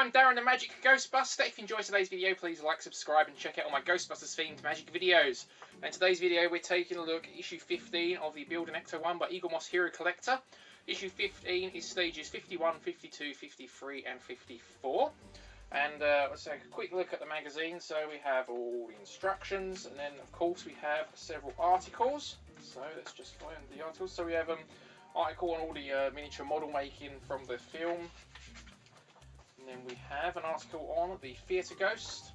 I'm Darren the Magic Ghostbuster. If you enjoyed today's video, please like, subscribe and check out all my Ghostbusters themed magic videos. And in today's video we're taking a look at issue 15 of the Build an Ecto 1 by Eaglemoss Hero Collector. Issue 15 is stages 51, 52, 53 and 54. And let's take a quick look at the magazine. So we have all the instructions, and then of course we have several articles. So let's just find the articles. So we have an article on all the miniature model making from the film. And then we have an article on the Theatre Ghost.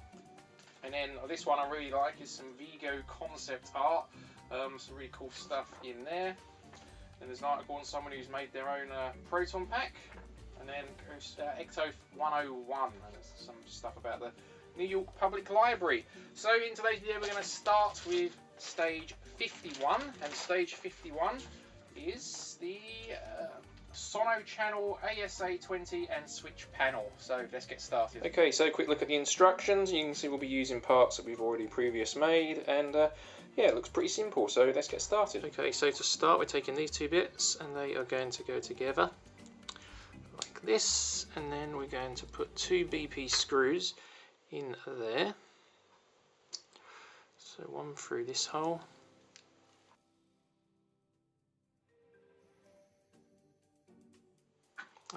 And then this one I really like is some Vigo concept art. Some really cool stuff in there. And there's an article on someone who's made their own proton pack. And then Ecto 101. And there's some stuff about the New York Public Library. So in today's video we're going to start with stage 51. And stage 51 is the Sono channel, ASA 20 and switch panel. So let's get started. Okay, so quick look at the instructions. You can see we'll be using parts that we've already previously made, and yeah, it looks pretty simple, so let's get started. Okay, so to start we're taking these two bits and they are going to go together like this, and then we're going to put two BP screws in there. So one through this hole.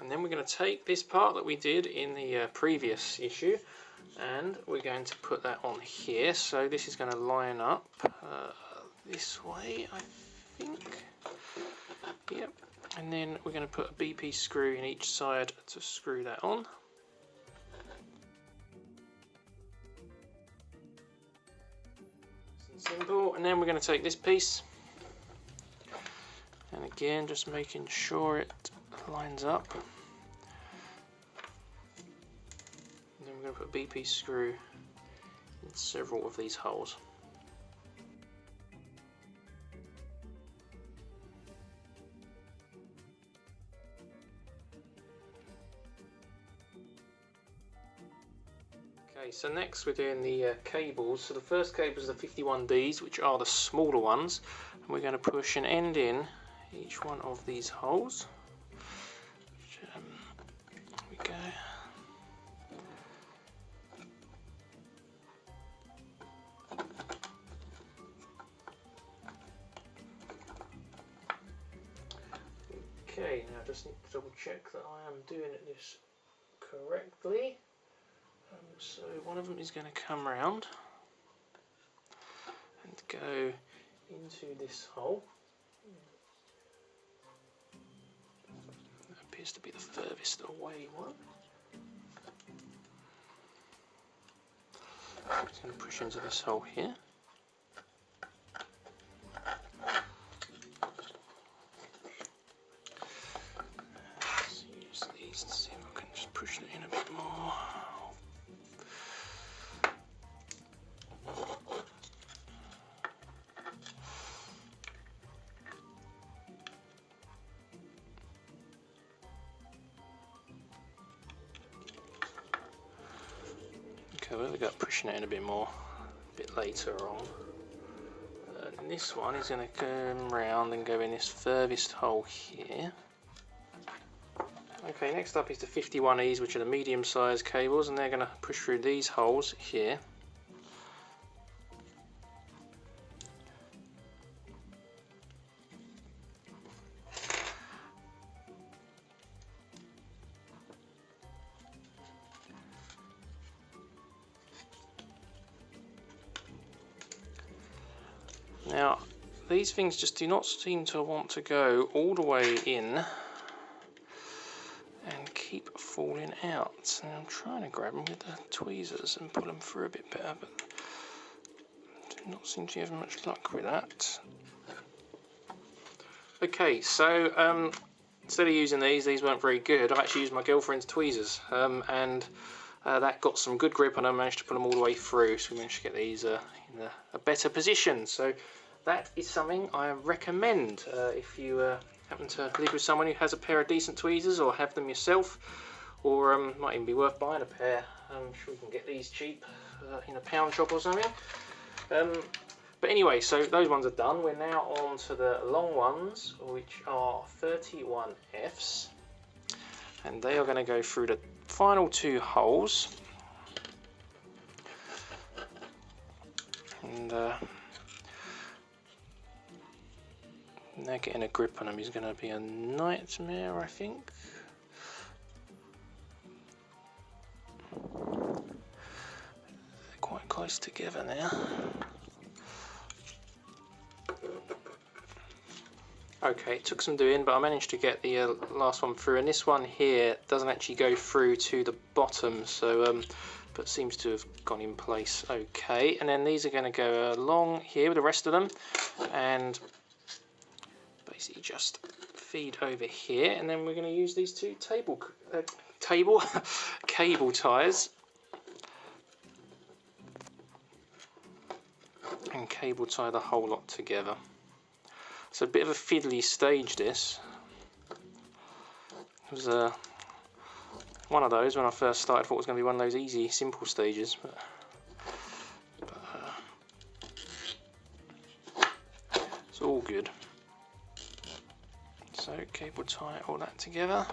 And then we're going to take this part that we did in the previous issue and we're going to put that on here. So this is going to line up this way, I think. Yep. And then we're going to put a BP screw in each side to screw that on. Nice and simple. And then we're going to take this piece, and again just making sure it lines up, and then we're going to put a BP screw in several of these holes. Okay, so next we're doing the cables. So the first cable is the 51Ds, which are the smaller ones, and we're going to push an end in each one of these holes. There we go. Okay, now I just need to double check that I am doing this correctly. So one of them is going to come round and go into this hole. Appears to be the furthest away one. I'm just going to push into this hole here. Let's use these to see if I can just push it in a bit more. Okay, we've got pushing it in a bit more, a bit later on. And this one is going to come round and go in this furthest hole here. Okay, next up is the 51Es, which are the medium-sized cables, and they're going to push through these holes here. Now, these things just do not seem to want to go all the way in and keep falling out. And I'm trying to grab them with the tweezers and pull them through a bit better, but do not seem to have much luck with that. Okay, so instead of using these weren't very good. I've actually used my girlfriend's tweezers, and that got some good grip on them. Managed to put them all the way through, so we managed to get these in a better position. So that is something I recommend if you happen to live with someone who has a pair of decent tweezers, or have them yourself, or might even be worth buying a pair. I'm sure you can get these cheap in a pound shop or something. But anyway, so those ones are done. We're now on to the long ones, which are 31Fs, and they are going to go through the final 2 holes. And now getting a grip on them is going to be a nightmare, I think. They're quite close together now. Okay, it took some doing, but I managed to get the last one through, and this one here doesn't actually go through to the bottom, so but seems to have gone in place okay. And then these are going to go along here with the rest of them, and basically just feed over here, and then we're going to use these 2 cable ties and cable tie the whole lot together. It's a bit of a fiddly stage, this. It was one of those when I first started. I thought it was going to be one of those easy, simple stages, but it's all good. So cable tie all that together.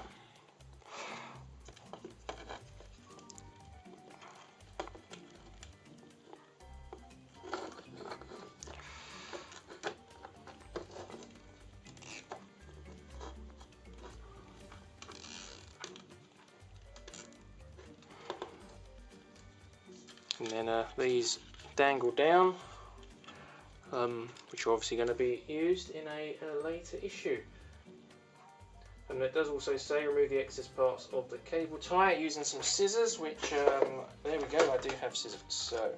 And then these dangle down, which are obviously going to be used in a later issue. And it does also say remove the excess parts of the cable tie using some scissors, which, there we go, I do have scissors. So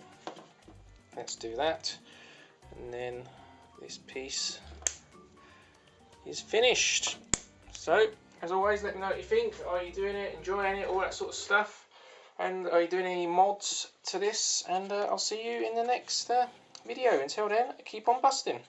let's do that. And then this piece is finished. So, as always, let me know what you think. Are you doing it, enjoying it, all that sort of stuff? And are you doing any mods to this? And I'll see you in the next video. Until then, keep on busting.